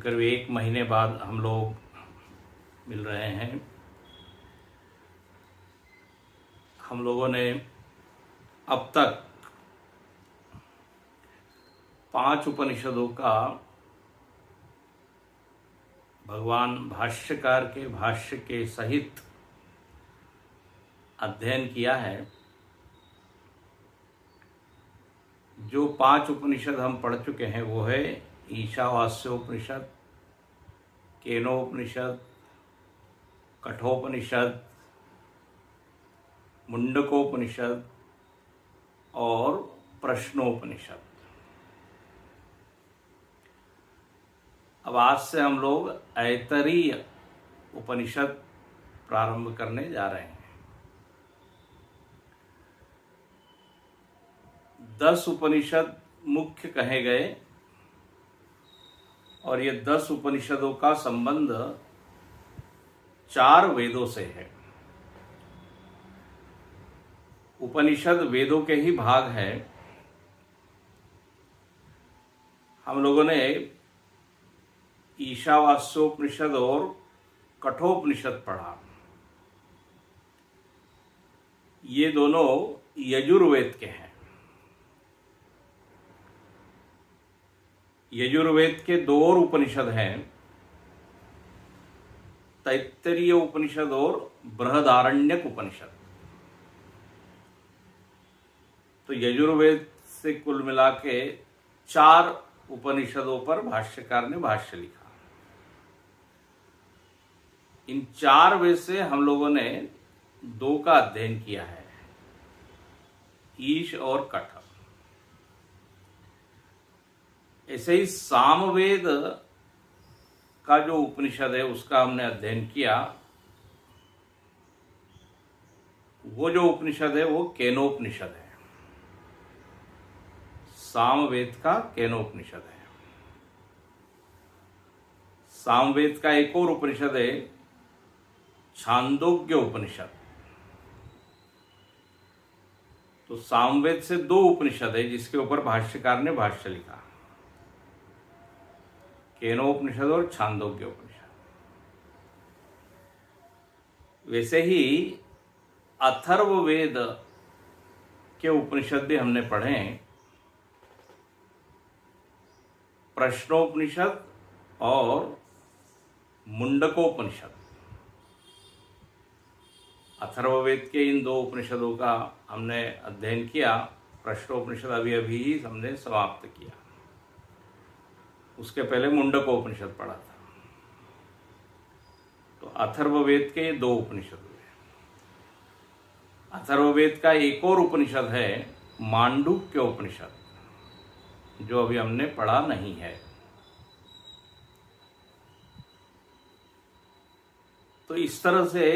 करीब 1 महीने बाद हम लोग मिल रहे हैं। हम लोगों ने अब तक 5 उपनिषदों का भगवान भाष्यकार के भाष्य के सहित अध्ययन किया है। जो 5 उपनिषद हम पढ़ चुके हैं वो है ईशावास्योपनिषद, केनोपनिषद, कठोपनिषद, मुंडकोपनिषद और प्रश्नोपनिषद। अब आज से हम लोग ऐतरीय उपनिषद प्रारंभ करने जा रहे हैं। 10 उपनिषद मुख्य कहे गए और ये 10 उपनिषदों का संबंध 4 वेदों से है। उपनिषद वेदों के ही भाग है। हम लोगों ने ईशावास्योपनिषद और कठोपनिषद पढ़ा। ये दोनों यजुर्वेद के हैं। यजुर्वेद के 2 और उपनिषद हैं, तैत्तिरीय उपनिषद और बृहदारण्यक उपनिषद। तो यजुर्वेद से कुल मिला के 4 उपनिषदों पर भाष्यकार ने भाष्य लिखा। इन 4 वेद से हम लोगों ने 2 का अध्ययन किया है, ईश और कठ। ऐसे ही सामवेद का जो उपनिषद है उसका हमने अध्ययन किया। वो जो उपनिषद है वो केनोपनिषद है। सामवेद का केनोपनिषद है। सामवेद का एक और उपनिषद है छांदोग्य उपनिषद। तो सामवेद से 2 उपनिषद है जिसके ऊपर भाष्यकार ने भाष्य लिखा, केनोपनिषद और छांदोग्य उपनिषद। वैसे ही अथर्ववेद के उपनिषद भी हमने पढ़े हैं, प्रश्नोपनिषद और मुंडकोपनिषद। अथर्ववेद के इन 2 उपनिषदों का हमने अध्ययन किया। प्रश्नोपनिषद अभी ही हमने समाप्त किया। उसके पहले मुंडकोपनिषद पढ़ा था। तो अथर्ववेद के 2 उपनिषद हुए। अथर्ववेद का एक और उपनिषद है मांडूक्य उपनिषद, जो अभी हमने पढ़ा नहीं है। तो इस तरह से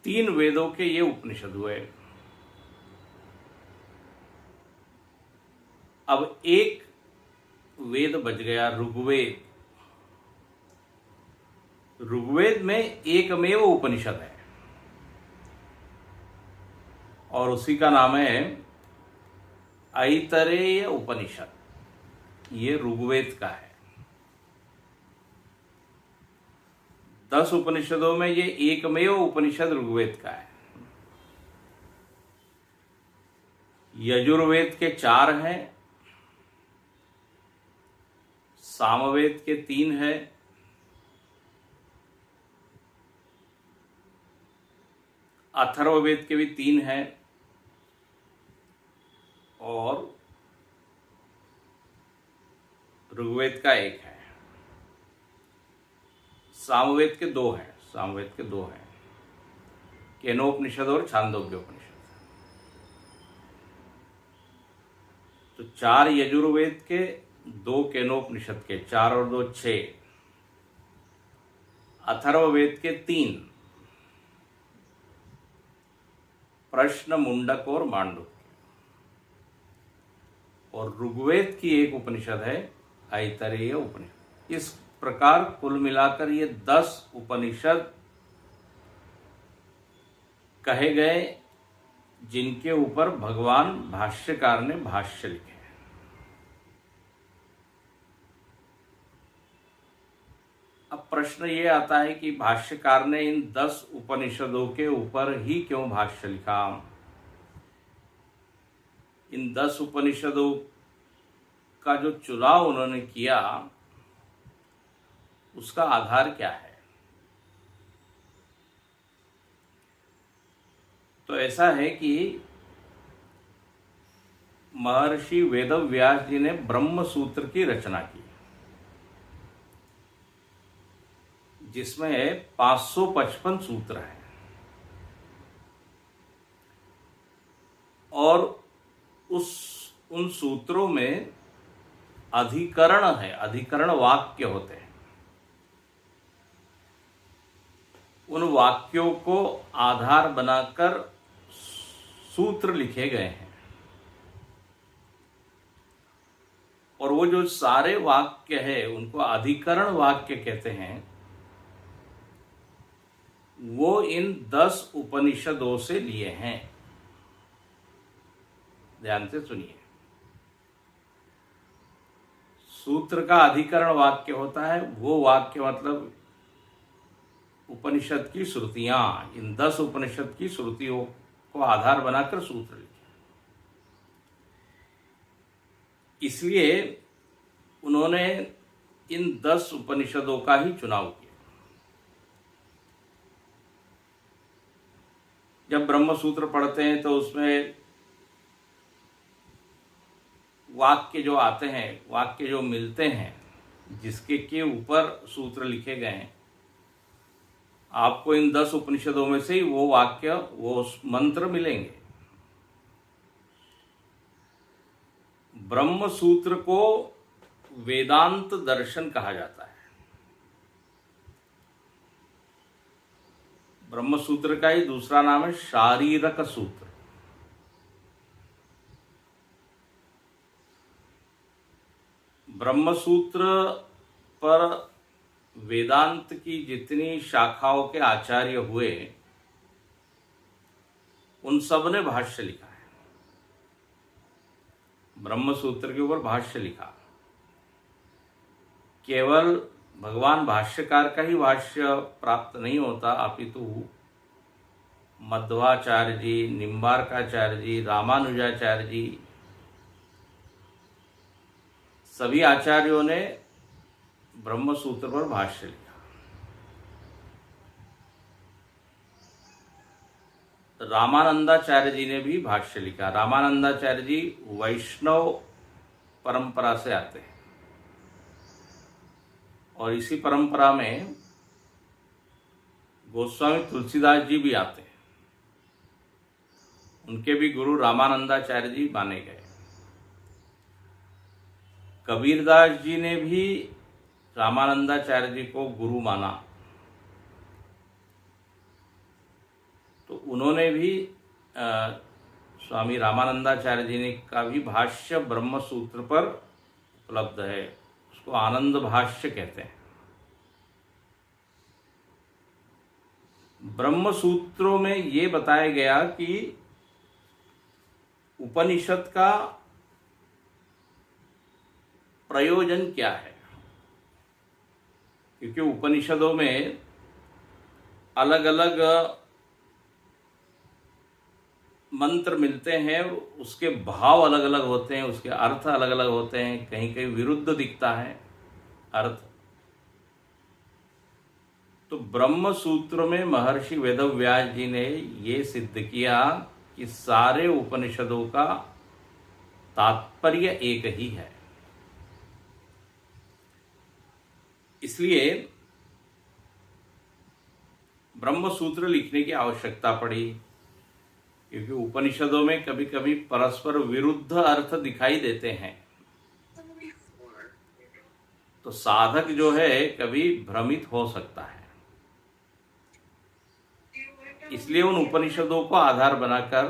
3 वेदों के ये उपनिषद हुए। अब एक वेद बच गया, ऋग्वेद। ऋग्वेद में एकमेव उपनिषद है और उसी का नाम है ऐतरेय उपनिषद। ये ऋग्वेद का है। 10 उपनिषदों में ये एकमेव उपनिषद ऋग्वेद का है। यजुर्वेद के 4 हैं, सामवेद के 3 है, अथर्ववेद के भी 3 हैं और ऋग्वेद का 1 है। सामवेद के 2 हैं। सामवेद के 2 हैं, केनोपनिषद और छांदोग्योपनिषद। तो 4 यजुर्वेद के, 2 केनोपनिषद के, 4 और 2 6। अथर्ववेद के 3, प्रश्न, मुंडक और मांडुक्य। और ऋग्वेद की एक उपनिषद है ऐतरेय उपनिषद। इस प्रकार कुल मिलाकर ये 10 उपनिषद कहे गए जिनके ऊपर भगवान भाष्यकार ने भाष्य लिखे हैं। प्रश्न ये आता है कि भाष्यकार ने इन 10 उपनिषदों के ऊपर ही क्यों भाष्य लिखा। इन 10 उपनिषदों का जो चुनाव उन्होंने किया उसका आधार क्या है। तो ऐसा है कि महर्षि वेदव्यास जी ने ब्रह्म सूत्र की रचना की, जिसमें 555 सूत्र हैं और उन सूत्रों में अधिकरण है, अधिकरण वाक्य होते हैं। उन वाक्यों को आधार बनाकर सूत्र लिखे गए हैं और वो जो सारे वाक्य है उनको अधिकरण वाक्य कहते हैं। वो इन 10 उपनिषदों से लिए हैं। ध्यान से सुनिए। सूत्र का अधिकरण वाक्य होता है वो वाक्य, मतलब उपनिषद की श्रुतियां, इन 10 उपनिषद की श्रुतियों को आधार बनाकर सूत्र लिखे। इसलिए उन्होंने इन 10 उपनिषदों का ही चुनाव किया। जब ब्रह्म सूत्र पढ़ते हैं तो उसमें वाक्य जो आते हैं, वाक्य जो मिलते हैं, जिसके के ऊपर सूत्र लिखे गए हैं, आपको इन 10 उपनिषदों में से ही वो वाक्य, वो मंत्र मिलेंगे। ब्रह्म सूत्र को वेदांत दर्शन कहा जाता है। ब्रह्म सूत्र का ही दूसरा नाम है शारीरक सूत्र। ब्रह्म सूत्र पर वेदांत की जितनी शाखाओं के आचार्य हुए उन सब ने भाष्य लिखा है। ब्रह्म सूत्र के ऊपर भाष्य लिखा। केवल भगवान भाष्यकार का ही भाष्य प्राप्त नहीं होता, अपितु मध्वाचार्य जी, निम्बार्काचार्य जी, रामानुजाचार्य जी, सभी आचार्यों ने ब्रह्म सूत्र पर भाष्य लिखा। रामानंदाचार्य जी ने भी भाष्य लिखा। रामानंदाचार्य जी वैष्णव परंपरा से आते हैं और इसी परंपरा में गोस्वामी तुलसीदास जी भी आते हैं। उनके भी गुरु रामानंदाचार्य जी माने गए। कबीरदास जी ने भी रामानंदाचार्य जी को गुरु माना, तो उन्होंने भी स्वामी रामानंदाचार्य जी ने का भी भाष्य ब्रह्म सूत्र पर उपलब्ध है। उसको आनंद भाष्य कहते हैं। ब्रह्म सूत्रों में ये बताया गया कि उपनिषद का प्रयोजन क्या है, क्योंकि उपनिषदों में अलग अलग मंत्र मिलते हैं, उसके भाव अलग अलग होते हैं, उसके अर्थ अलग अलग होते हैं, कहीं कहीं विरुद्ध दिखता है अर्थ। तो ब्रह्म सूत्र में महर्षि वेदव्यास जी ने ये सिद्ध किया कि सारे उपनिषदों का तात्पर्य एक ही है। इसलिए ब्रह्म सूत्र लिखने की आवश्यकता पड़ी, क्योंकि उपनिषदों में कभी कभी परस्पर विरुद्ध अर्थ दिखाई देते हैं। तो साधक जो है कभी भ्रमित हो सकता है। इसलिए उन उपनिषदों को आधार बनाकर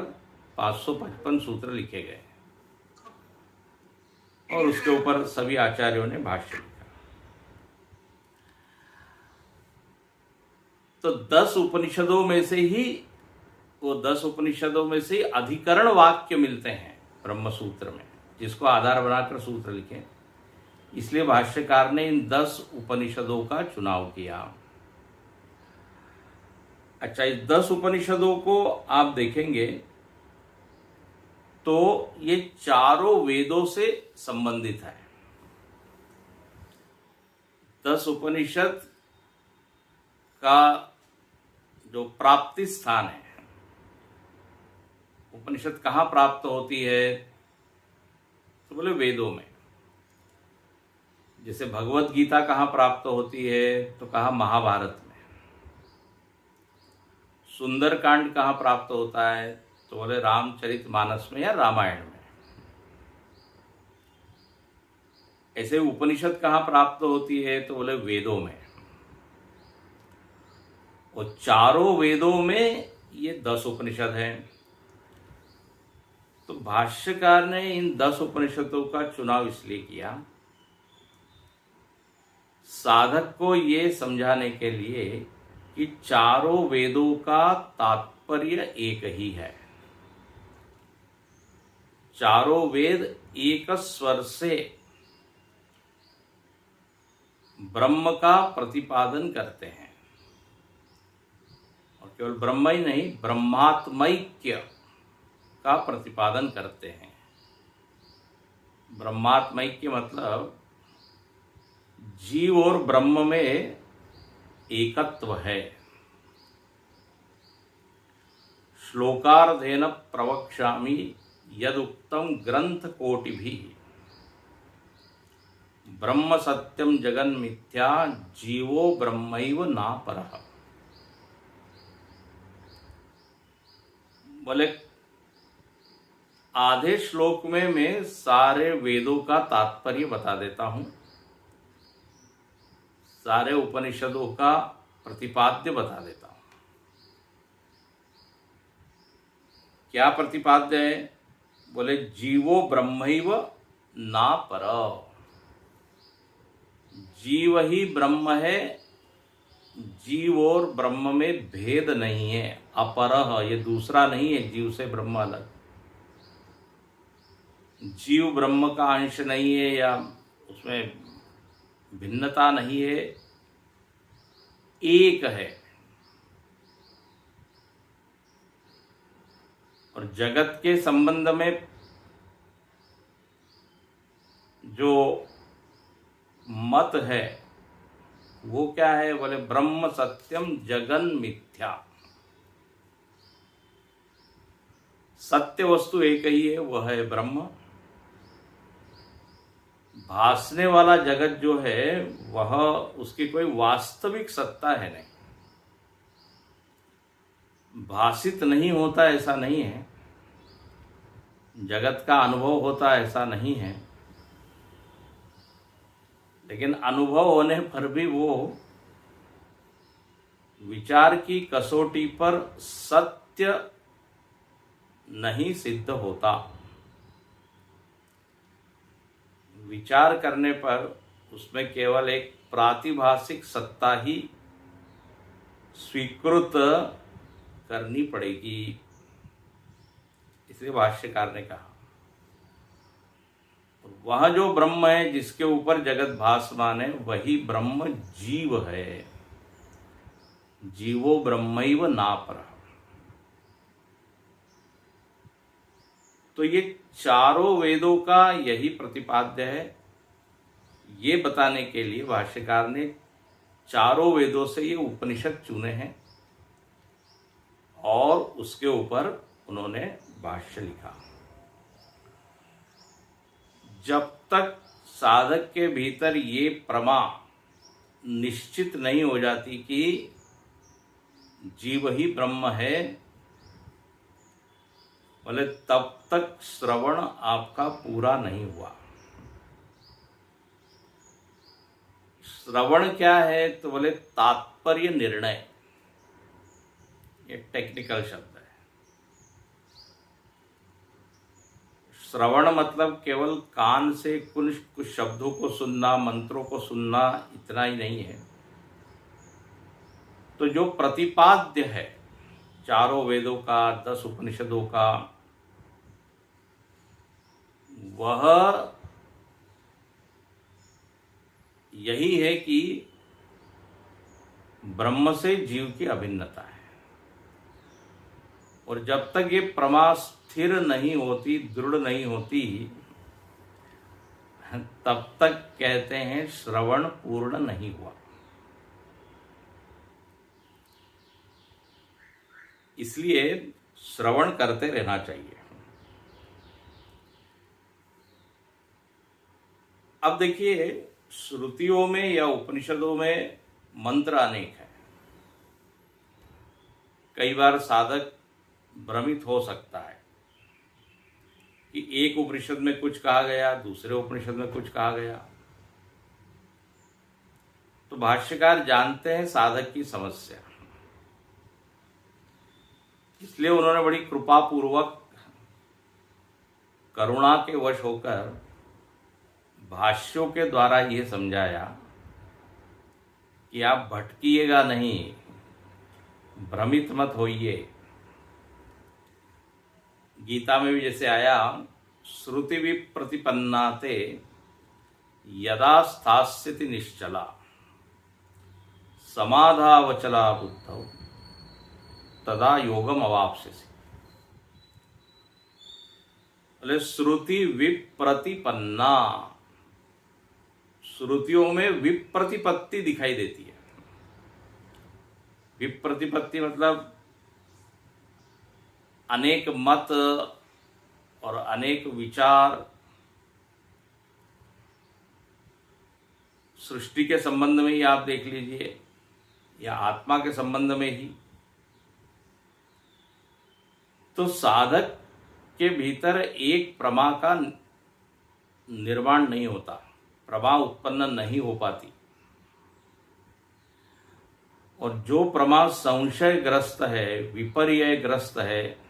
555 सूत्र लिखे गए और उसके ऊपर सभी आचार्यों ने भाष्य लिखा। तो 10 उपनिषदों में से ही, वो 10 उपनिषदों में से अधिकरण वाक्य मिलते हैं ब्रह्म सूत्र में, जिसको आधार बनाकर सूत्र लिखे। इसलिए भाष्यकार ने इन 10 उपनिषदों का चुनाव किया। अच्छा, इस 10 उपनिषदों को आप देखेंगे तो ये चारों वेदों से संबंधित है। 10 उपनिषद का जो प्राप्ति स्थान है, उपनिषद कहाँ प्राप्त होती है, तो बोले वेदों में। जैसे भगवत गीता कहाँ प्राप्त होती है, तो कहा महाभारत में। सुंदरकांड कहाँ प्राप्त होता है, तो बोले रामचरितमानस में या रामायण में। ऐसे उपनिषद कहाँ प्राप्त होती है, तो बोले वेदों में। और चारों वेदों में ये 10 उपनिषद हैं। तो भाष्यकार ने इन 10 उपनिषदों का चुनाव इसलिए किया, साधक को ये समझाने के लिए कि चारों वेदों का तात्पर्य एक ही है। चारों वेद एक स्वर से ब्रह्म का प्रतिपादन करते हैं, और केवल ब्रह्म ही नहीं, ब्रह्मात्मैक्य का प्रतिपादन करते हैं। ब्रह्मात्मैक्य मतलब जीव और ब्रह्म में एकत्व है। श्लोकार्धेन प्रवक्ष्यामि यदुक्तम ग्रंथ कोटिभिः ब्रह्म सत्यम जगन मिथ्या जीवो ब्रह्मैव नापरः। बोले आधे श्लोक में मैं सारे वेदों का तात्पर्य बता देता हूं, सारे उपनिषदों का प्रतिपाद्य बता देता हूं। क्या प्रतिपाद्य है, बोले जीवो ब्रह्मैव नापरः। जीव ही ब्रह्म है, जीव और ब्रह्म में भेद नहीं है। अपरः, ये दूसरा नहीं है, जीव से ब्रह्म अलग। जीव ब्रह्म का अंश नहीं है या उसमें भिन्नता नहीं है, एक है। और जगत के संबंध में जो मत है वो क्या है, बोले ब्रह्म सत्यम जगन मिथ्या। सत्य वस्तु एक ही है, वह है ब्रह्म। भासने वाला जगत जो है वह उसकी कोई वास्तविक सत्ता है नहीं, भासित नहीं होता ऐसा नहीं है, जगत का अनुभव होता ऐसा नहीं है, लेकिन अनुभव होने पर भी वो विचार की कसौटी पर सत्य नहीं सिद्ध होता। विचार करने पर उसमें केवल एक प्रातिभासिक सत्ता ही स्वीकृत करनी पड़ेगी। इसलिए भाष्यकार ने कहा वह जो ब्रह्म है जिसके ऊपर जगत भासमान है वही ब्रह्म जीव है। जीवो ब्रह्मैव नापरः। तो ये चारों वेदों का यही प्रतिपाद्य है। ये बताने के लिए भाष्यकार ने चारों वेदों से ये उपनिषद चुने हैं और उसके ऊपर उन्होंने भाष्य लिखा। जब तक साधक के भीतर ये प्रमा निश्चित नहीं हो जाती कि जीव ही ब्रह्म है, बोले तब तक श्रवण आपका पूरा नहीं हुआ। श्रवण क्या है, तो बोले तात्पर्य निर्णय। ये टेक्निकल शब्द है। श्रवण मतलब केवल कान से कुछ शब्दों को सुनना, मंत्रों को सुनना, इतना ही नहीं है। तो जो प्रतिपाद्य है चारों वेदों का, 10 उपनिषदों का, वह यही है कि ब्रह्म से जीव की अभिन्नता है। और जब तक ये प्रमा स्थिर नहीं होती, दृढ़ नहीं होती, तब तक कहते हैं श्रवण पूर्ण नहीं हुआ। इसलिए श्रवण करते रहना चाहिए। अब देखिए, श्रुतियों में या उपनिषदों में मंत्र अनेक है। कई बार साधक भ्रमित हो सकता है कि एक उपनिषद में कुछ कहा गया, दूसरे उपनिषद में कुछ कहा गया। तो भाष्यकार जानते हैं साधक की समस्या, इसलिए उन्होंने बड़ी कृपा पूर्वक, करुणा के वश होकर भाष्यों के द्वारा ये समझाया कि आप भटकिएगा नहीं, भ्रमित मत होइए। गीता में भी जैसे आया, श्रुति विप्रतिपन्नाते यदा स्थास्यति निश्चला समाधावचला बुद्धौ तदा योगम अवाप्स्यसि। बोले श्रुति विप्रतिपन्ना, श्रुतियों में विप्रतिपत्ति दिखाई देती है। विप्रतिपत्ति मतलब अनेक मत और अनेक विचार सृष्टि के संबंध में ही आप देख लीजिए, या आत्मा के संबंध में ही। तो साधक के भीतर एक प्रमा का निर्माण नहीं होता, प्रमा उत्पन्न नहीं हो पाती। और जो प्रमा संशयग्रस्त है, विपर्ययग्रस्त है,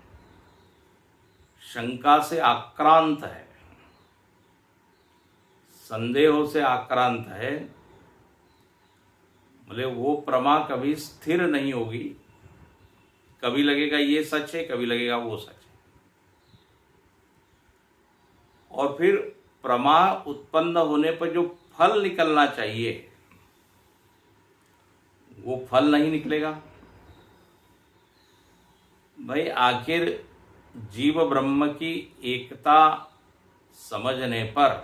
शंका से आक्रांत है, संदेहों से आक्रांत है, बोले वो प्रमा कभी स्थिर नहीं होगी। कभी लगेगा ये सच है, कभी लगेगा वो सच है। और फिर प्रमा उत्पन्न होने पर जो फल निकलना चाहिए, वो फल नहीं निकलेगा। भाई आखिर जीव ब्रह्म की एकता समझने पर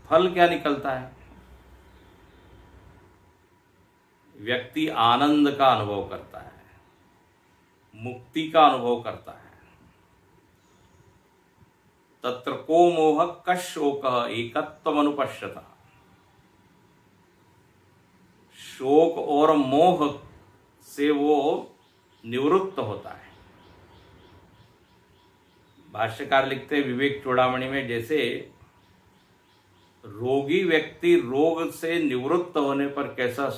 फल क्या निकलता है? व्यक्ति आनंद का अनुभव करता है, मुक्ति का अनुभव करता है। तत्र को मोह कशोक एकत्वम अनुपश्यता। शोक और मोह से वो निवृत्त होता है। भाष्यकार लिखते हैं विवेक चूड़ामणि में, जैसे रोगी व्यक्ति रोग से निवृत्त होने पर कैसा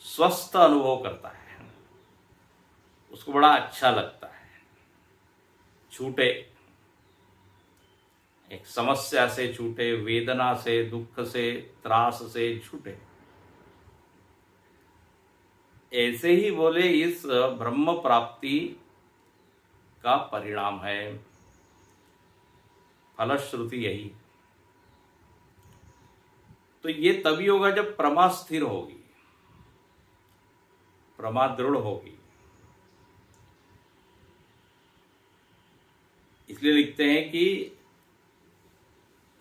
स्वस्थ अनुभव करता है, उसको बड़ा अच्छा लगता है। छूटे, एक समस्या से छूटे, वेदना से, दुख से, त्रास से छूटे। ऐसे ही बोले इस ब्रह्म प्राप्ति का परिणाम है, फलश्रुति यही। तो ये तभी होगा जब प्रमा स्थिर होगी, प्रमा दृढ़ होगी। इसलिए लिखते हैं कि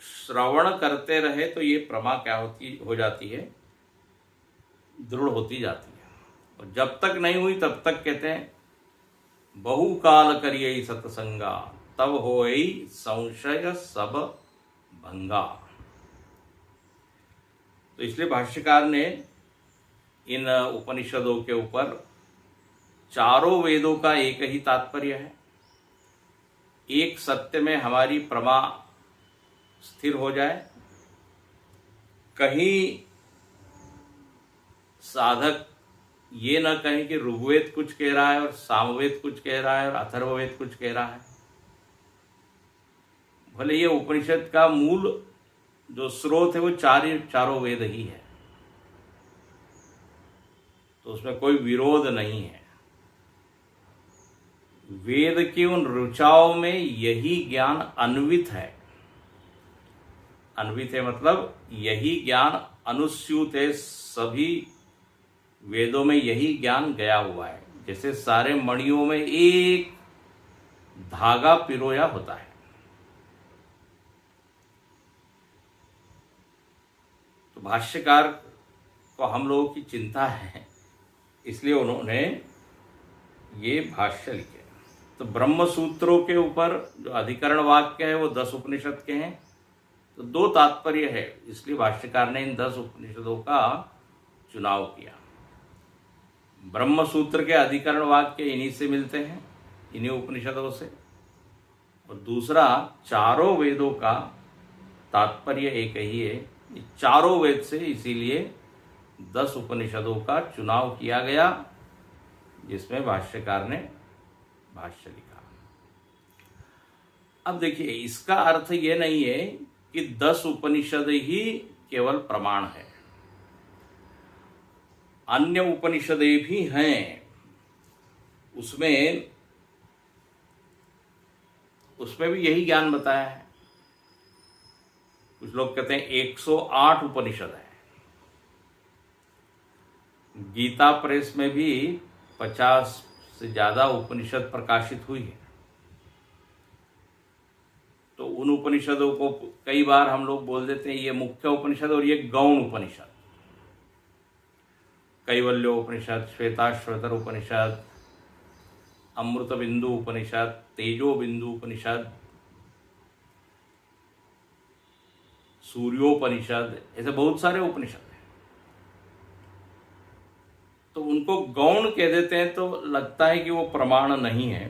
श्रवण करते रहे तो ये प्रमा क्या हो जाती है, दृढ़ होती जाती है। और जब तक नहीं हुई तब तक कहते हैं बहुकाल करिए सत्संगा, तब होई संशय सब भंगा। तो इसलिए भाष्यकार ने इन उपनिषदों के ऊपर चारों वेदों का एक ही तात्पर्य है। एक सत्य में हमारी प्रमा स्थिर हो जाए। कहीं साधक ये न कहें कि ऋग्वेद कुछ कह रहा है और सामवेद कुछ कह रहा है और अथर्ववेद कुछ कह रहा है। भले ये उपनिषद का मूल जो स्रोत है वो चारों वेद ही है, तो उसमें कोई विरोध नहीं है। वेद की उन ऋचाओं में यही ज्ञान अन्वित है। अन्वित है मतलब यही ज्ञान अनुस्यूत है, सभी वेदों में यही ज्ञान गया हुआ है। जैसे सारे मणियों में एक धागा पिरोया होता है। तो भाष्यकार को हम लोगों की चिंता है, इसलिए उन्होंने ये भाष्य लिखे। तो ब्रह्म सूत्रों के ऊपर जो अधिकरण वाक्य है वो 10 उपनिषद के हैं। तो 2 तात्पर्य है, इसलिए भाष्यकार ने इन 10 उपनिषदों का चुनाव किया। ब्रह्म सूत्र के अधिकरण वाक्य इन्हीं से मिलते हैं, इन्हीं उपनिषदों से। और दूसरा, चारों वेदों का तात्पर्य एक ही है, चारों वेद से, इसीलिए 10 उपनिषदों का चुनाव किया गया, जिसमें भाष्यकार ने भाष्य लिखा। अब देखिए, इसका अर्थ ये नहीं है कि 10 उपनिषद ही केवल प्रमाण है। अन्य उपनिषदें भी हैं, उसमें भी यही ज्ञान बताया है। कुछ लोग कहते हैं 108 उपनिषद है। गीता प्रेस में भी 50 से ज्यादा उपनिषद प्रकाशित हुई है। तो उन उपनिषदों को कई बार हम लोग बोल देते हैं ये मुख्य उपनिषद और ये गौण उपनिषद। कैवल्य उपनिषद, श्वेताश्वतर उपनिषद, अमृत बिंदु उपनिषद, तेजो बिंदु उपनिषद, सूर्योपनिषद, ऐसे बहुत सारे उपनिषद हैं। तो उनको गौण कह देते हैं तो लगता है कि वो प्रमाण नहीं है,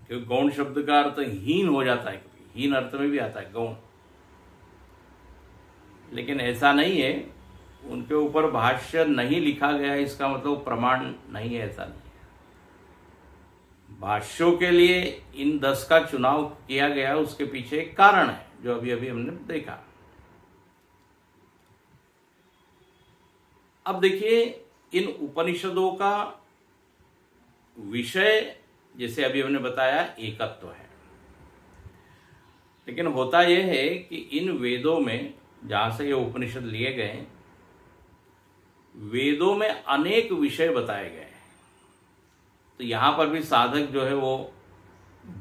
क्योंकि गौण शब्द का अर्थ हीन हो जाता है, कभी हीन अर्थ में भी आता है गौण। लेकिन ऐसा नहीं है, उनके ऊपर भाष्य नहीं लिखा गया इसका मतलब प्रमाण नहीं है, ऐसा नहीं है। भाष्यों के लिए इन 10 का चुनाव किया गया, उसके पीछे एक कारण है जो अभी अभी हमने देखा। अब देखिए, इन उपनिषदों का विषय जैसे अभी हमने बताया एकत्व है, लेकिन होता यह है कि इन वेदों में जहां से ये उपनिषद लिए गए, वेदों में अनेक विषय बताए गए हैं। तो यहां पर भी साधक जो है वो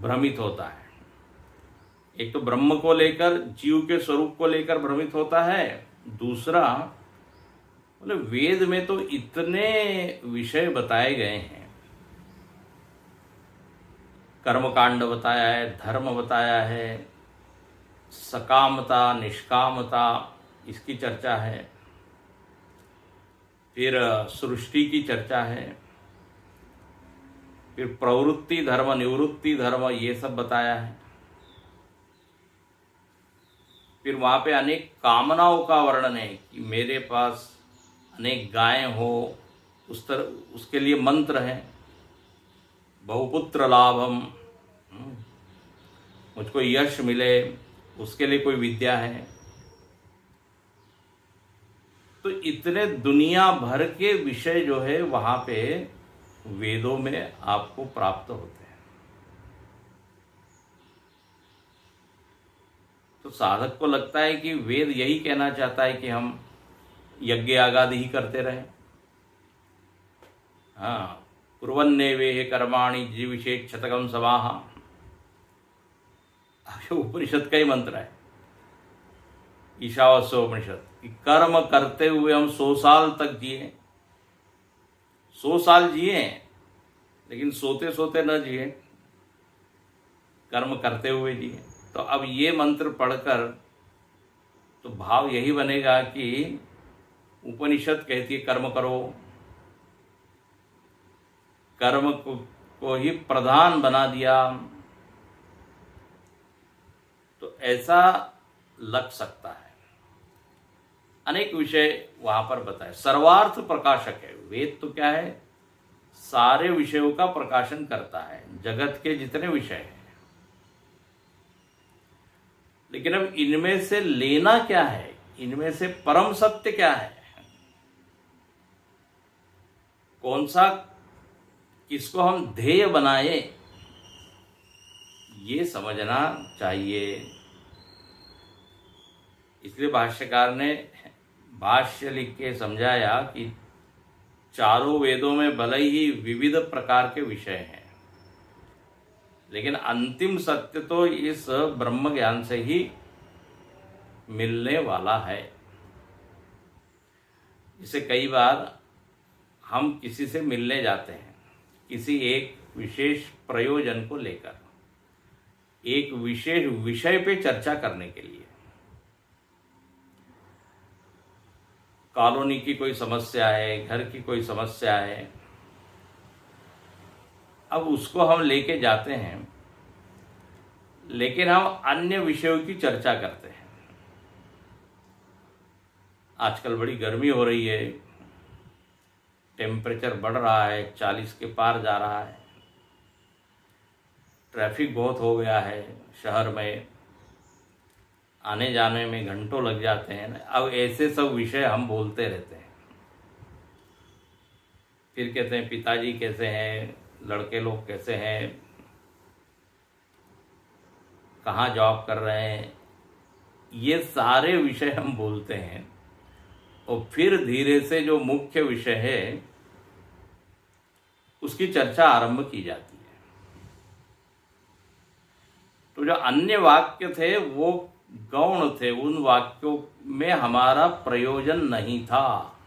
भ्रमित होता है। एक तो ब्रह्म को लेकर, जीव के स्वरूप को लेकर भ्रमित होता है। दूसरा, मतलब वेद में तो इतने विषय बताए गए हैं, कर्मकांड बताया है, धर्म बताया है, सकामता निष्कामता इसकी चर्चा है, फिर सृष्टि की चर्चा है, फिर प्रवृत्ति धर्म, निवृत्ति धर्म, ये सब बताया है। फिर वहां पे अनेक कामनाओं का वर्णन है कि मेरे पास अनेक गायें हो, उस तरह उसके लिए मंत्र है, बहुपुत्र लाभम, मुझको यश मिले, उसके लिए कोई विद्या है। तो इतने दुनिया भर के विषय जो है वहां पे वेदों में आपको प्राप्त होते हैं। तो साधक को लगता है कि वेद यही कहना चाहता है कि हम यज्ञ आगादि ही करते रहे। हाँ, कुर्वन्नेवेह कर्माणि जीविषेत् शतकं समाः, उपनिषद का ही मंत्र है, ईशावास्योपनिषद, कि कर्म करते हुए हम 100 साल तक जिए। 100 साल जिए, लेकिन सोते सोते न जिए, कर्म करते हुए जिए। तो अब ये मंत्र पढ़कर तो भाव यही बनेगा कि उपनिषद कहती है कर्म करो, कर्म को ही प्रधान बना दिया। तो ऐसा लग सकता है। अनेक विषय वहां पर बताए, सर्वार्थ प्रकाशक है वेद। तो क्या है, सारे विषयों का प्रकाशन करता है, जगत के जितने विषय हैं। लेकिन अब इनमें से लेना क्या है, इनमें से परम सत्य क्या है, कौन सा, किसको हम ध्येय बनाए, ये समझना चाहिए। इसलिए भाष्यकार ने भाष्य लिख के समझाया कि चारों वेदों में भले ही विविध प्रकार के विषय हैं, लेकिन अंतिम सत्य तो इस ब्रह्म ज्ञान से ही मिलने वाला है। जिसे कई बार हम किसी से मिलने जाते हैं किसी एक विशेष प्रयोजन को लेकर, एक विशेष विषय पे चर्चा करने के लिए। कॉलोनी की कोई समस्या है, घर की कोई समस्या है, अब उसको हम लेके जाते हैं, लेकिन हम अन्य विषयों की चर्चा करते हैं। आजकल बड़ी गर्मी हो रही है, टेम्परेचर बढ़ रहा है, 40 के पार जा रहा है, ट्रैफिक बहुत हो गया है शहर में, आने जाने में घंटों लग जाते हैं। अब ऐसे सब विषय हम बोलते रहते हैं। फिर कहते हैं पिताजी कैसे हैं, लड़के लोग कैसे हैं, कहाँ जॉब कर रहे हैं, ये सारे विषय हम बोलते हैं। और फिर धीरे से जो मुख्य विषय है उसकी चर्चा आरंभ की जाती है। तो जो अन्य वाक्य थे वो गौण थे, उन वाक्यों में हमारा प्रयोजन नहीं था।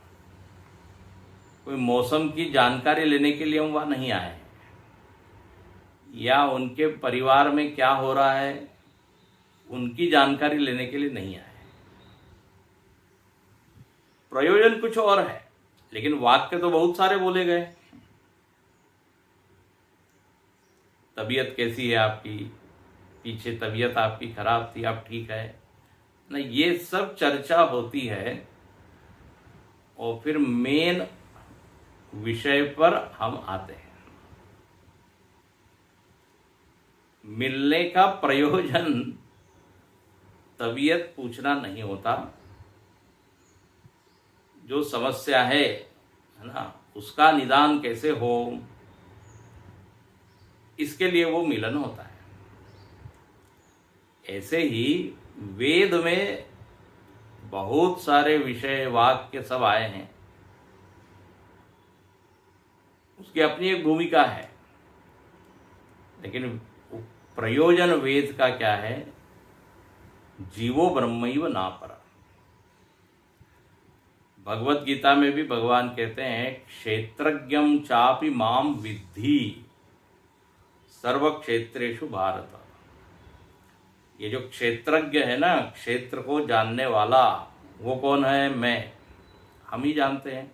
कोई मौसम की जानकारी लेने के लिए हम वहां नहीं आए, या उनके परिवार में क्या हो रहा है उनकी जानकारी लेने के लिए नहीं आए। प्रयोजन कुछ और है, लेकिन वाक्य तो बहुत सारे बोले गए। तबीयत कैसी है आपकी, पीछे तबीयत आपकी खराब थी, आप ठीक है ना, ये सब चर्चा होती है। और फिर मेन विषय पर हम आते हैं। मिलने का प्रयोजन तबीयत पूछना नहीं होता, जो समस्या है ना, उसका निदान कैसे हो, इसके लिए वो मिलन होता है। ऐसे ही वेद में बहुत सारे विषय वाक्य सब आए हैं, उसकी अपनी एक भूमिका है, लेकिन प्रयोजन वेद का क्या है, जीवो ब्रह्मैव नापरा। भगवत गीता में भी भगवान कहते हैं क्षेत्रज्ञम चापि माम विद्धि सर्व क्षेत्रेषु भारत। ये जो क्षेत्रज्ञ है ना, क्षेत्र को जानने वाला, वो कौन है? मैं, हम ही जानते हैं।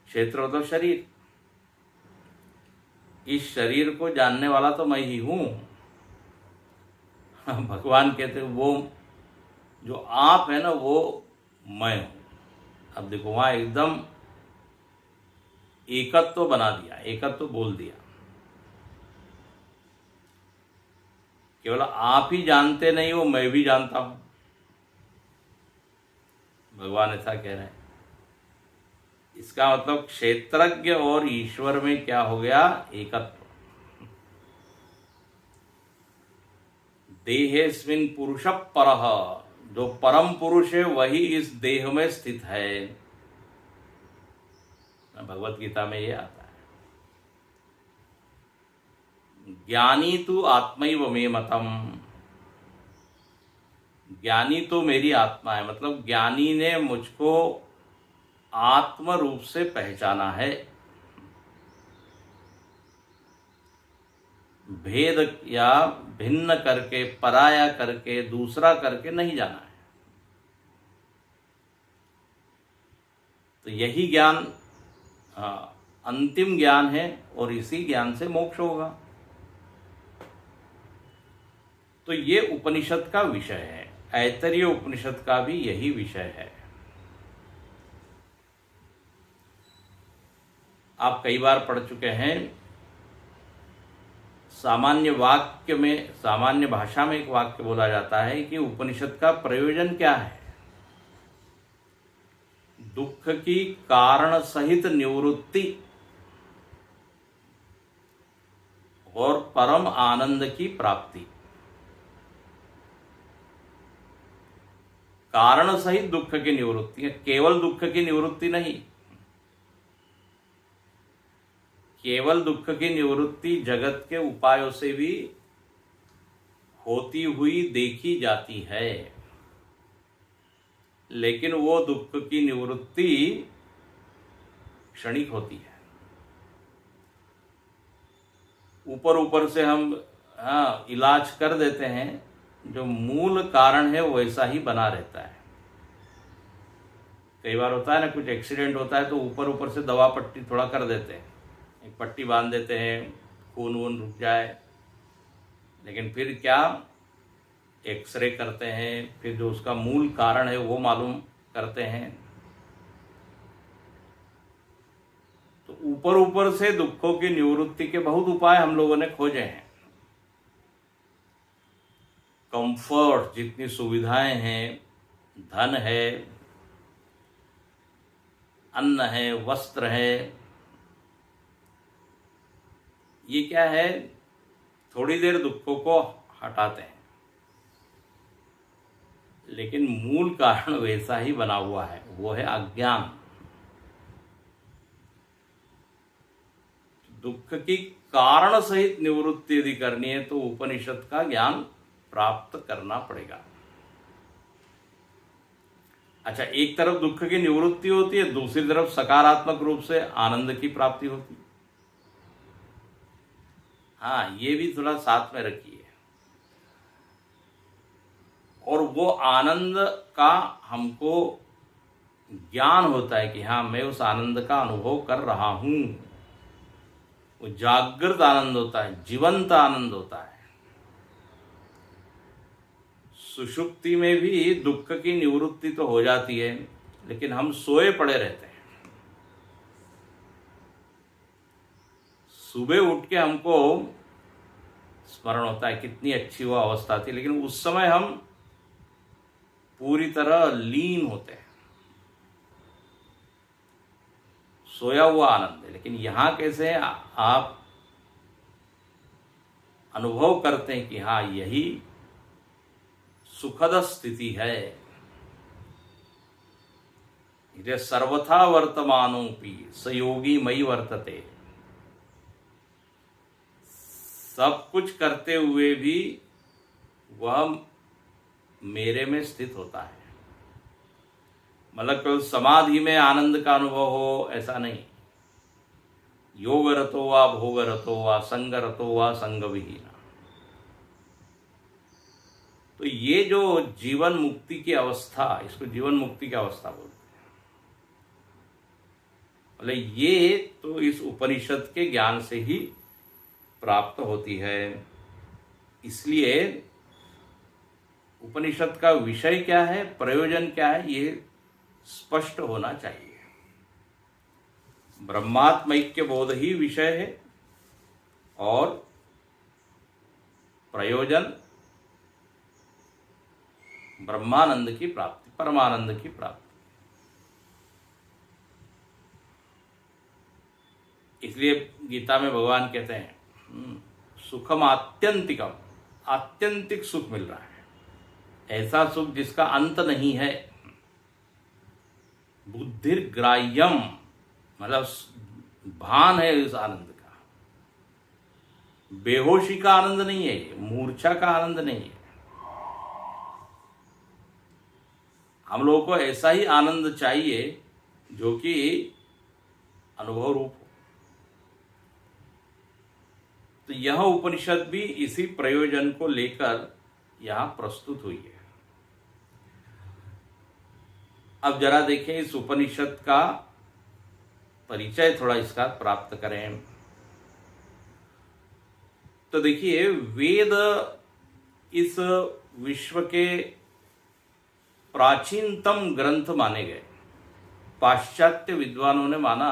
क्षेत्र तो शरीर, इस शरीर को जानने वाला तो मैं ही हूं। भगवान कहते हैं वो जो आप है ना, वो मैं हूं। अब देखो वहां एकदम एकत्व तो बना दिया, एकत्व तो बोल दिया। केवल आप ही जानते नहीं हो, मैं भी जानता हूं, भगवान ऐसा कह रहे हैं। इसका मतलब क्षेत्रज्ञ और ईश्वर में क्या हो गया? एकत्व। देहेस्मिन् पुरुष परः, जो परम पुरुष है वही इस देह में स्थित है। भगवत गीता में ये आता है। ज्ञानी तु आत्मैव मे मतम, ज्ञानी तो मेरी आत्मा है, मतलब ज्ञानी ने मुझको आत्म रूप से पहचाना है, भेद या भिन्न करके, पराया करके, दूसरा करके नहीं जाना है। तो यही ज्ञान अंतिम ज्ञान है, और इसी ज्ञान से मोक्ष होगा। तो ये उपनिषद का विषय है, ऐतरेय उपनिषद का भी यही विषय है। आप कई बार पढ़ चुके हैं। सामान्य वाक्य में, सामान्य भाषा में एक वाक्य बोला जाता है कि उपनिषद का प्रयोजन क्या है? दुख की कारण सहित निवृत्ति और परम आनंद की प्राप्ति। कारण सहित दुख की निवृत्ति है, केवल दुख की निवृत्ति नहीं। केवल दुख की निवृत्ति जगत के उपायों से भी होती हुई देखी जाती है, लेकिन वो दुख की निवृत्ति क्षणिक होती है। ऊपर ऊपर से हम इलाज कर देते हैं, जो मूल कारण है वैसा ही बना रहता है। कई बार होता है ना, कुछ एक्सीडेंट होता है तो ऊपर ऊपर से दवा पट्टी थोड़ा कर देते हैं, एक पट्टी बांध देते हैं, खून वून रुक जाए, लेकिन फिर क्या एक्सरे करते हैं, फिर जो उसका मूल कारण है वो मालूम करते हैं। तो ऊपर ऊपर से दुखों की निवृत्ति के बहुत उपाय हम लोगों ने खोजे हैं। कंफर्ट, जितनी सुविधाएं हैं, धन है, अन्न है, वस्त्र है, ये क्या है, थोड़ी देर दुखों को हटाते हैं, लेकिन मूल कारण वैसा ही बना हुआ है, वो है अज्ञान। दुख की कारण सहित निवृत्ति यदि करनी है तो उपनिषद का ज्ञान प्राप्त करना पड़ेगा। अच्छा, एक तरफ दुख की निवृत्ति होती है, दूसरी तरफ सकारात्मक रूप से आनंद की प्राप्ति होती है। हाँ, ये भी थोड़ा साथ में रखिए। और वो आनंद का हमको ज्ञान होता है कि हाँ, मैं उस आनंद का अनुभव कर रहा हूं। वो जागृत आनंद होता है, जीवंत आनंद होता है। सुषुप्ति में भी दुख की निवृत्ति तो हो जाती है, लेकिन हम सोए पड़े रहते हैं। सुबह उठ के हमको स्मरण होता है कितनी अच्छी वो अवस्था थी, लेकिन उस समय हम पूरी तरह लीन होते हैं, सोया हुआ आनंद है। लेकिन यहां कैसे आप अनुभव करते हैं कि हाँ, यही सुखद स्थिति है। ये सर्वथा वर्तमानोपि स योगी मयि वर्तते। सब कुछ करते हुए भी वह मेरे में स्थित होता है। मतलब केवल समाधि में आनंद का अनुभव हो ऐसा नहीं। योग रतो वा भोग रतो वा संग रतो वा संग विहीन। तो ये जो जीवन मुक्ति की अवस्था, इसको जीवन मुक्ति की अवस्था बोलते हैं। मतलब ये तो इस उपनिषद के ज्ञान से ही प्राप्त होती है। इसलिए उपनिषद का विषय क्या है, प्रयोजन क्या है, ये स्पष्ट होना चाहिए। ब्रह्मात्मैक्य बोध ही विषय है और प्रयोजन ब्रह्मानंद की प्राप्ति, परमानंद की प्राप्ति। इसलिए गीता में भगवान कहते हैं सुखम आत्यंतिकम, आत्यंतिक सुख मिल रहा है, ऐसा सुख जिसका अंत नहीं है। बुद्धिर्ग्राह्यम, मतलब भान है इस आनंद का। बेहोशी का आनंद नहीं है, मूर्छा का आनंद नहीं है। हम लोगों को ऐसा ही आनंद चाहिए जो कि अनुभव रूप हो। तो यह उपनिषद भी इसी प्रयोजन को लेकर यहां प्रस्तुत हुई है। अब जरा देखें इस उपनिषद का परिचय, थोड़ा इसका प्राप्त करें। तो देखिए, वेद इस विश्व के प्राचीनतम ग्रंथ माने गए। पाश्चात्य विद्वानों ने माना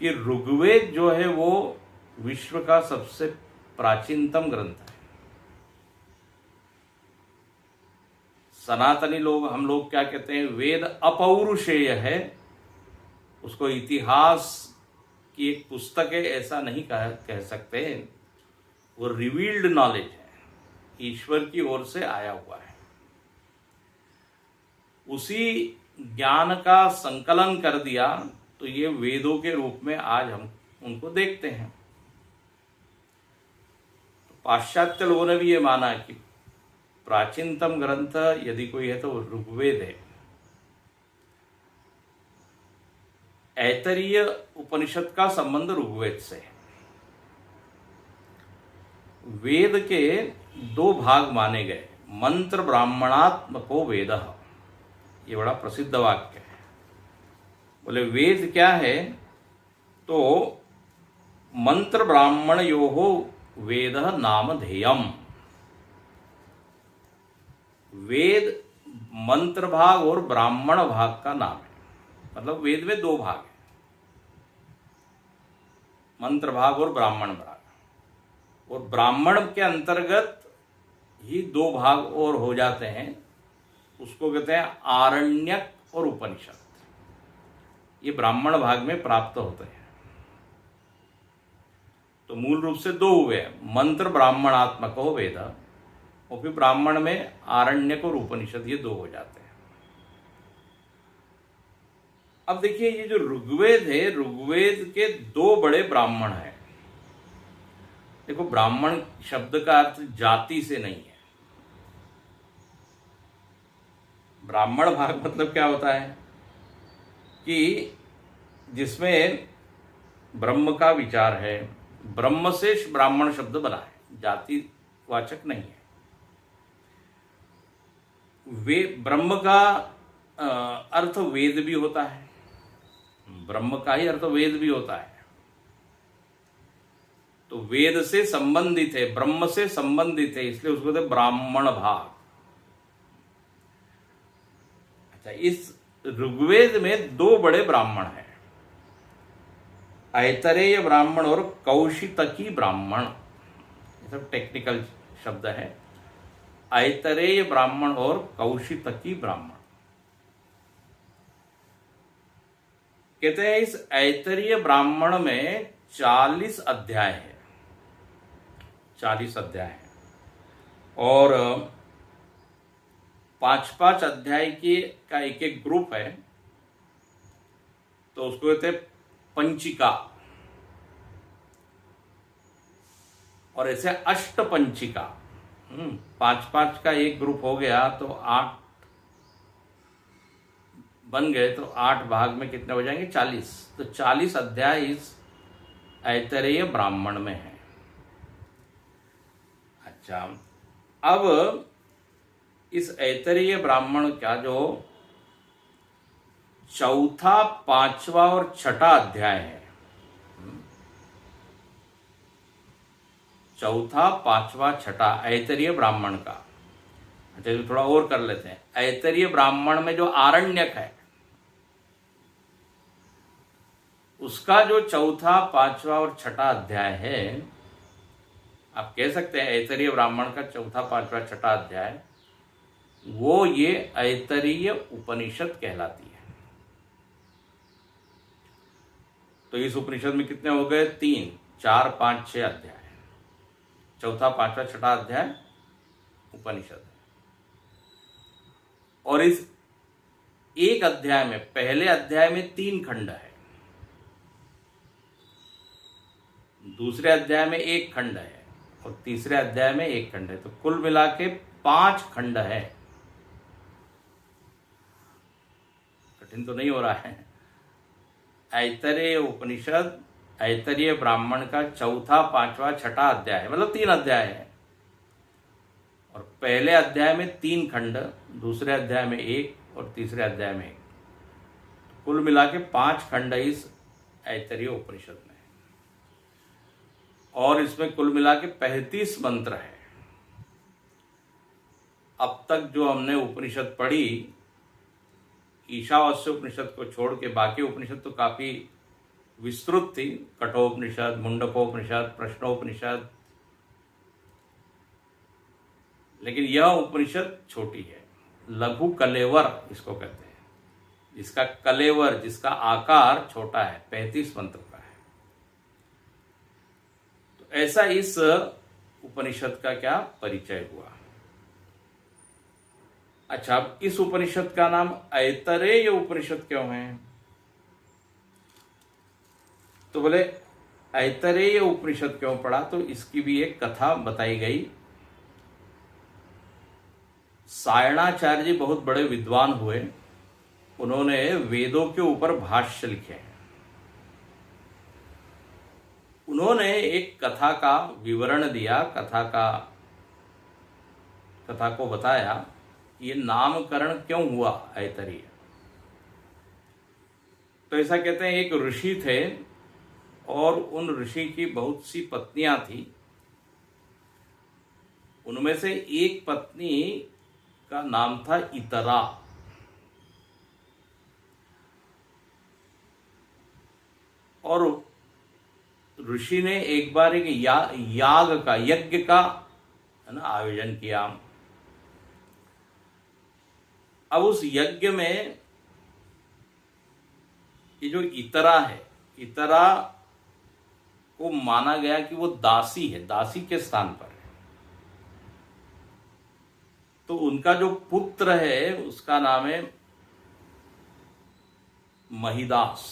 कि ऋग्वेद जो है वो विश्व का सबसे प्राचीनतम ग्रंथ है। सनातनी लोग, हम लोग क्या कहते हैं, वेद अपौरुषेय है, उसको इतिहास की एक पुस्तक है ऐसा नहीं कह सकते। वो रिवील्ड नॉलेज है, ईश्वर की ओर से आया हुआ है। उसी ज्ञान का संकलन कर दिया, तो ये वेदों के रूप में आज हम उनको देखते हैं। पाश्चात्य लोगों ने भी ये माना कि प्राचीनतम ग्रंथ यदि कोई है तो ऋग्वेद है। ऐतरीय उपनिषद का संबंध ऋग्वेद से है। वेद के दो भाग माने गए, मंत्र ब्राह्मणात्मको वेद, ये बड़ा प्रसिद्ध वाक्य है। बोले वेद क्या है, तो मंत्र ब्राह्मण योहो वेद नामधेयम। वेद मंत्र भाग और ब्राह्मण भाग का नाम है। मतलब वेद में दो भाग है, मंत्र भाग और ब्राह्मण भाग। और ब्राह्मण के अंतर्गत ही दो भाग और हो जाते हैं, उसको कहते हैं आरण्यक और उपनिषद। ये ब्राह्मण भाग में प्राप्त होते हैं। तो मूल रूप से दो हुए, मंत्र ब्राह्मणात्मक हो वेद, और फिर ब्राह्मण में आरण्यक और उपनिषद, ये दो हो जाते हैं। अब देखिए ये जो ऋग्वेद है, ऋग्वेद के दो बड़े ब्राह्मण हैं। देखो ब्राह्मण शब्द का अर्थ जाति से नहीं है। ब्राह्मण भाग मतलब क्या होता है कि जिसमें ब्रह्म का विचार है, ब्रह्म से ब्राह्मण शब्द बना है, जाति वाचक नहीं है। वे ब्रह्म का अर्थ वेद भी होता है, ब्रह्म का ही अर्थ वेद भी होता है। तो वेद से संबंधित है, ब्रह्म से संबंधित है, इसलिए उसको कहते ब्राह्मण भाग। अच्छा, इस ऋग्वेद में दो बड़े ब्राह्मण हैं, ऐतरेय ब्राह्मण और कौशितकी ब्राह्मण। ये सब टेक्निकल शब्द है। ऐतरेय ब्राह्मण और कौशितकी ब्राह्मण। कहते हैं इस ऐतरीय ब्राह्मण में 40 अध्याय है, 40 अध्याय है, और 5-5 अध्याय का एक एक ग्रुप है, तो उसको कहते हैं पंचिका। और ऐसे अष्टपंचिका, 5-5 का एक ग्रुप हो गया तो 8 बन गए, तो 8 भाग में कितने हो जाएंगे, 40। तो 40 अध्याय इस ऐतरेय ब्राह्मण में है। अच्छा, अब इस ऐतरेय ब्राह्मण का जो चौथा, पांचवा और छठा अध्याय है, चौथा, पांचवा, छठा ऐतरीय ब्राह्मण का। अच्छा, तो थोड़ा और कर लेते हैं। ऐतरीय ब्राह्मण में जो आरण्यक है, उसका जो चौथा, पांचवा और छठा अध्याय है, आप कह सकते हैं ऐतरीय ब्राह्मण का चौथा, पांचवा, छठा अध्याय, वो ये ऐतरीय उपनिषद कहलाती है। तो इस उपनिषद में कितने हो गए, 3, 4, 5, 6 अध्याय। चौथा, पांचवा, छठा अध्याय उपनिषद। और इस एक अध्याय में, पहले अध्याय में 3 खंड है, दूसरे अध्याय में 1 खंड है, और तीसरे अध्याय में 1 खंड है। तो कुल मिला के 5 खंड है। कठिन तो नहीं हो रहा है। ऐतरेय उपनिषद, ऐतरीय ब्राह्मण का चौथा, पांचवा, छठा अध्याय है, मतलब 3 अध्याय है। और पहले अध्याय में 3 खंड, दूसरे अध्याय में 1, और तीसरे अध्याय में 1। कुल मिला के 5 खंड इस ऐतरीय उपनिषद में। और इसमें कुल मिला के 35 मंत्र है। अब तक जो हमने उपनिषद पढ़ी, ईशावास्य उपनिषद को छोड़ के बाकी उपनिषद तो काफी विस्तृत थी। कठोपनिषद, मुंडकोपनिषद, प्रश्नोपनिषद, लेकिन यह उपनिषद छोटी है, लघु कलेवर इसको कहते हैं, जिसका कलेवर, जिसका आकार छोटा है, 35 मंत्र का है। तो ऐसा इस उपनिषद का क्या परिचय हुआ। अच्छा, अब इस उपनिषद का नाम ऐतरेय उपनिषद क्यों है? तो बोले ऐतरेय उपनिषद क्यों पढ़ा? तो इसकी भी एक कथा बताई गई। सायणाचार्य जी बहुत बड़े विद्वान हुए, उन्होंने वेदों के ऊपर भाष्य लिखे हैं। उन्होंने एक कथा का विवरण दिया, कथा को बताया ये नामकरण क्यों हुआ ऐतरेय। तो ऐसा कहते हैं, एक ऋषि थे और उन ऋषि की बहुत सी पत्नियां थी। उनमें से एक पत्नी का नाम था इतरा। और ऋषि ने एक बार एक यज्ञ का है ना आयोजन किया। अब उस यज्ञ में ये जो इतरा है, इतरा को माना गया कि वो दासी है, दासी के स्थान पर है। तो उनका जो पुत्र है उसका नाम है महिदास।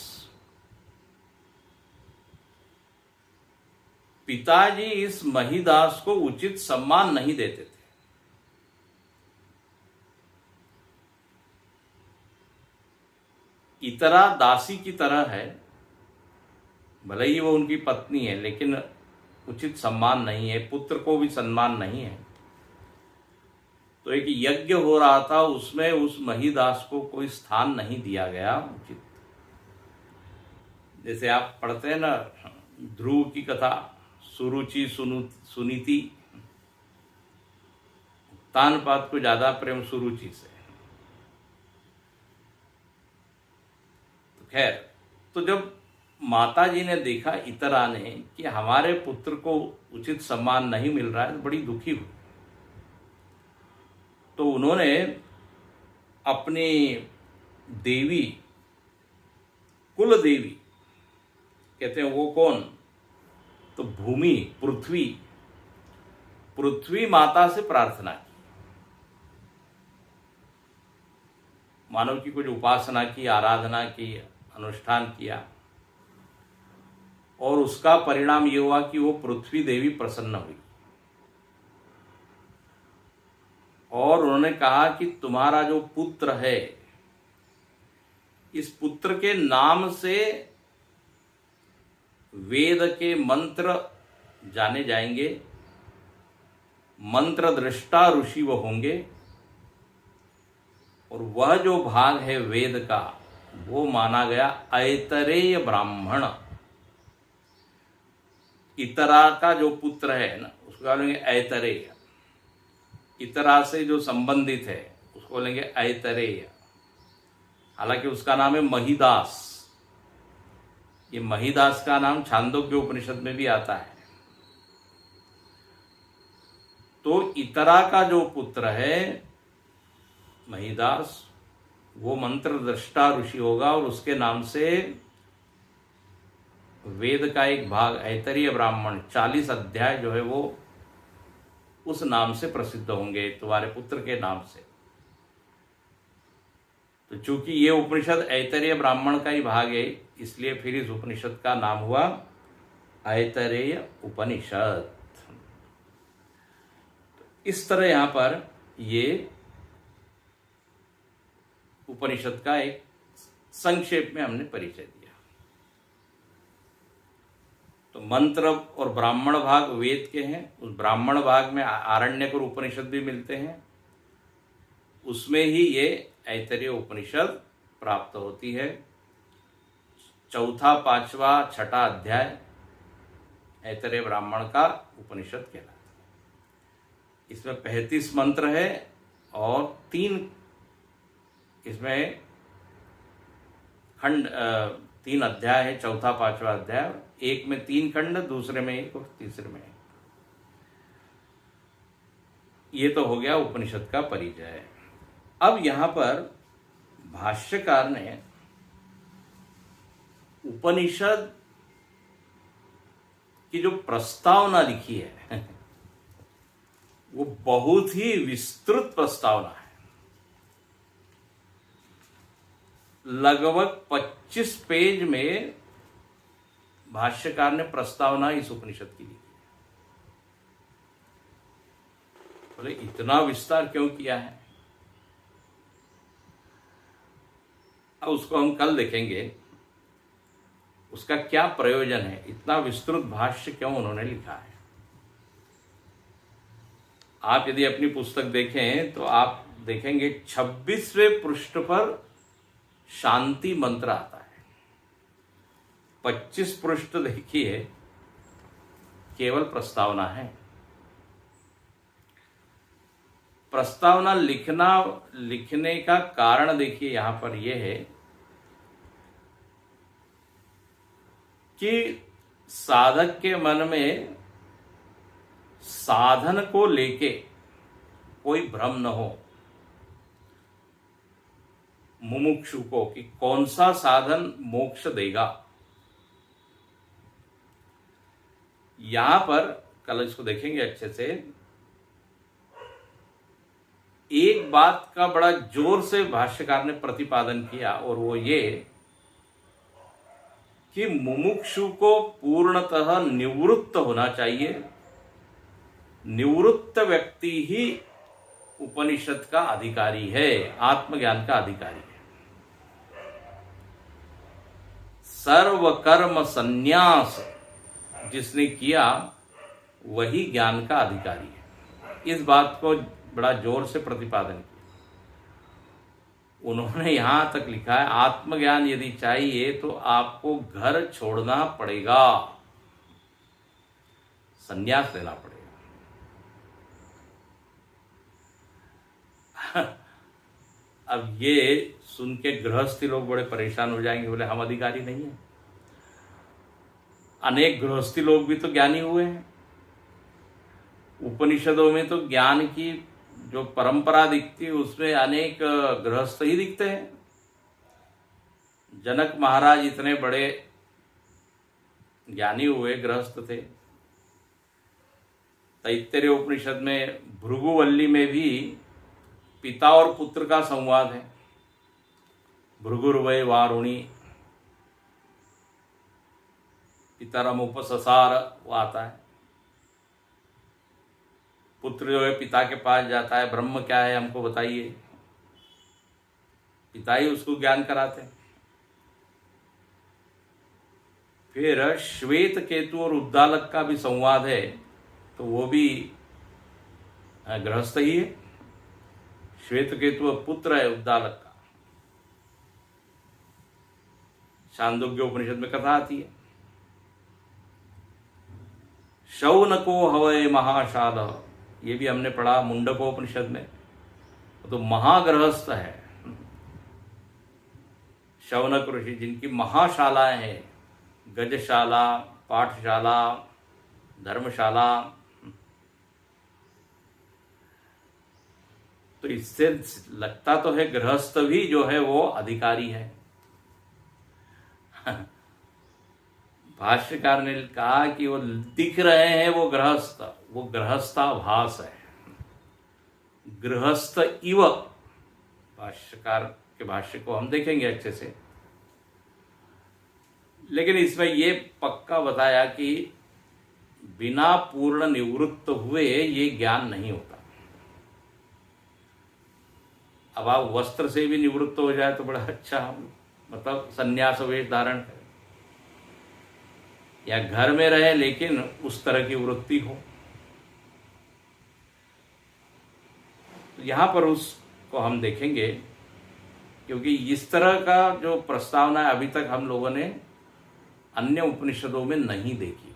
पिताजी इस महिदास को उचित सम्मान नहीं देते थे। इतरा दासी की तरह है, भले ही वो उनकी पत्नी है, लेकिन उचित सम्मान नहीं है, पुत्र को भी सम्मान नहीं है। तो एक यज्ञ हो रहा था, उसमें उस महिदास को कोई स्थान नहीं दिया गया उचित। जैसे आप पढ़ते हैं ना ध्रुव की कथा, सुरुचि सुनीति, तानपात को ज्यादा प्रेम सुरुचि से। तो खैर, तो जब माता जी ने देखा इतरा ने कि हमारे पुत्र को उचित सम्मान नहीं मिल रहा है, तो बड़ी दुखी हुई। तो उन्होंने अपनी देवी, कुल देवी कहते हैं वो कौन, तो भूमि, पृथ्वी माता से प्रार्थना की। मानव की कुछ उपासना की, आराधना की, अनुष्ठान किया, और उसका परिणाम ये हुआ कि वो पृथ्वी देवी प्रसन्न हुई और उन्होंने कहा कि तुम्हारा जो पुत्र है, इस पुत्र के नाम से वेद के मंत्र जाने जाएंगे, मंत्र दृष्टा ऋषि वो होंगे, और वह जो भाग है वेद का वो माना गया ऐतरेय ब्राह्मण। इतरा का जो पुत्र है ना उसको बोलेंगे ऐतरेय, इतरा से जो संबंधित है उसको बोलेंगे ऐतरेय। हालांकि उसका नाम है महिदास। ये महिदास का नाम छांदोग्य उपनिषद में भी आता है। तो इतरा का जो पुत्र है महिदास, वो मंत्र दृष्टा ऋषि होगा और उसके नाम से वेद का एक भाग ऐतरेय ब्राह्मण 40 अध्याय जो है वो उस नाम से प्रसिद्ध होंगे, तुम्हारे पुत्र के नाम से। तो चूंकि ये उपनिषद ऐतरेय ब्राह्मण का ही भाग है, इसलिए फिर इस उपनिषद का नाम हुआ ऐतरेय उपनिषद। इस तरह यहां पर ये उपनिषद का एक संक्षेप में हमने परिचय दिया। तो मंत्र और ब्राह्मण भाग वेद के हैं, उस ब्राह्मण भाग में आरण्यक और उपनिषद भी मिलते हैं, उसमें ही ये ऐतरेय उपनिषद प्राप्त होती है। चौथा, पांचवा, छठा अध्याय ऐतरेय ब्राह्मण का उपनिषद कहलाता है। इसमें 35 मंत्र है और 3 इसमें खंड, 3 अध्याय है, चौथा पांचवा अध्याय। एक में 3 खंड, दूसरे में 1 और तीसरे में 1। ये तो हो गया उपनिषद का परिचय। अब यहां पर भाष्यकार ने उपनिषद की जो प्रस्तावना लिखी है वो बहुत ही विस्तृत प्रस्तावना है। लगभग 25 पेज में भाष्यकार ने प्रस्तावना इस उपनिषद की लिखी है। बोले इतना विस्तार क्यों किया है? अब उसको हम कल देखेंगे, उसका क्या प्रयोजन है, इतना विस्तृत भाष्य क्यों उन्होंने लिखा है। आप यदि अपनी पुस्तक देखें तो आप देखेंगे 26वें पृष्ठ पर शांति मंत्र आता है। 25 पृष्ठ देखिए केवल प्रस्तावना है। प्रस्तावना लिखने का कारण देखिए यहां पर यह है कि साधक के मन में साधन को लेके कोई भ्रम न हो, मुमुक्षु को, कि कौन सा साधन मोक्ष देगा। यहां पर कल इसको देखेंगे अच्छे से, एक बात का बड़ा जोर से भाष्यकार ने प्रतिपादन किया और वो ये कि मुमुक्षु को पूर्णतः निवृत्त होना चाहिए। निवृत्त व्यक्ति ही उपनिषद का अधिकारी है, आत्मज्ञान का अधिकारी है। सर्व कर्म संन्यास जिसने किया वही ज्ञान का अधिकारी है। इस बात को बड़ा जोर से प्रतिपादन किया। उन्होंने यहां तक लिखा है आत्मज्ञान यदि चाहिए तो आपको घर छोड़ना पड़ेगा, संन्यास लेना पड़ेगा। अब ये सुन के गृहस्थी लोग बड़े परेशान हो जाएंगे, बोले हम अधिकारी नहीं हैं। अनेक गृहस्थी लोग भी तो ज्ञानी हुए हैं। उपनिषदों में तो ज्ञान की जो परंपरा दिखती है उसमें अनेक गृहस्थ ही दिखते हैं। जनक महाराज इतने बड़े ज्ञानी हुए, गृहस्थ थे। तैत्तरीय उपनिषद में भृगुवल्ली में भी पिता और पुत्र का संवाद है। भृगुर्वै वारुणी पितरम उपससार वो आता है। पुत्र जो है पिता के पास जाता है, ब्रह्म क्या है हमको बताइए। पिता ही उसको ज्ञान कराते हैं। फिर श्वेत केतु और उद्दालक का भी संवाद है, तो वो भी गृहस्थ ही है। श्वेत केतु पुत्र है उद्दालक का। छांदोग्य उपनिषद में कथा आती है। शौनको हवै महाशाल, ये भी हमने पढ़ा मुंडकोपनिषद में। तो महागृहस्थ है शौनक ऋषि, जिनकी महाशालाएं हैं, गजशाला, पाठशाला, धर्मशाला। तो इससे लगता तो है गृहस्थ भी जो है वो अधिकारी है। भाष्यकार ने कहा कि वो दिख रहे हैं वो गृहस्थ, वो गृहस्थाभास है, गृहस्थ इव। भाष्यकार के भाष्य को हम देखेंगे अच्छे से, लेकिन इसमें ये पक्का बताया कि बिना पूर्ण निवृत्त हुए ये ज्ञान नहीं होता। अब आप वस्त्र से भी निवृत्त हो जाए तो बड़ा अच्छा, मतलब संन्यास वेश धारण करें, या घर में रहे लेकिन उस तरह की वृत्ति हो। तो यहां पर उसको हम देखेंगे, क्योंकि इस तरह का जो प्रस्तावना है अभी तक हम लोगों ने अन्य उपनिषदों में नहीं देखी।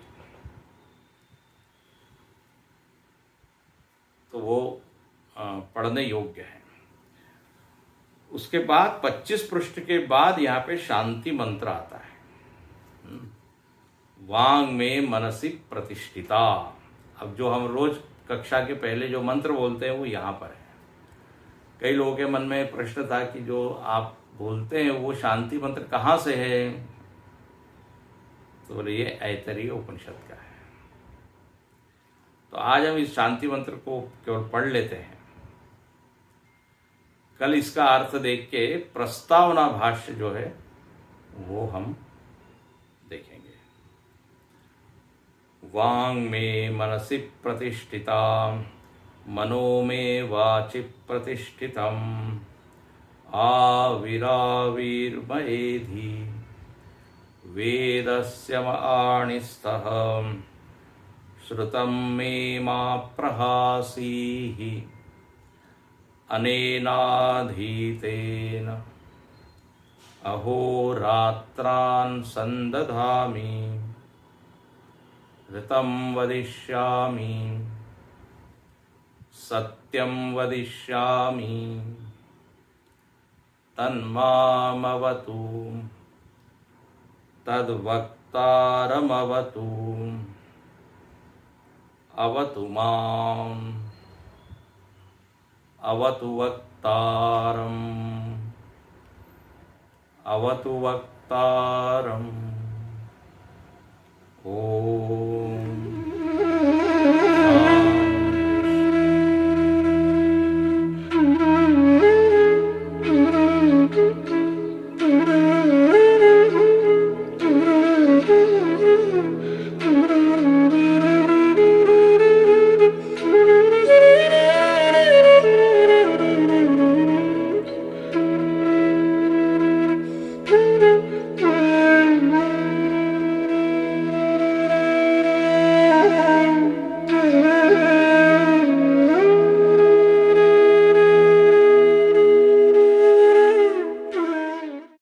तो वो पढ़ने योग्य है। उसके बाद 25 पृष्ठ के बाद यहाँ पे शांति मंत्र आता है। वांग में मनसी प्रतिष्ठिता। अब जो हम रोज कक्षा के पहले जो मंत्र बोलते हैं वो यहाँ पर है। कई लोगों के मन में प्रश्न था कि जो आप बोलते हैं वो शांति मंत्र कहाँ से है, तो बोले ये ऐतरेय उपनिषद का है। तो आज हम इस शांति मंत्र को केवल पढ़ लेते हैं। कल इसका अर्थ देख के प्रस्तावना भाष्य जो है वो हम देखेंगे। वांग में मनसि प्रतिष्ठिता मनो में वाचि प्रतिष्ठितम् आविराविर्मयेधि वेदस्य आणिस्तः श्रुतं मे मा प्रहासीः अनेनाधीतेन अहोरात्रान् संदधामि ऋतं वदिष्यामि सत्यं वदिष्यामि तन्मामवतु तद्वक्तारमवतु अवतु माम् अवतु वक्तारम् अवतु वक्तारम्। ओम।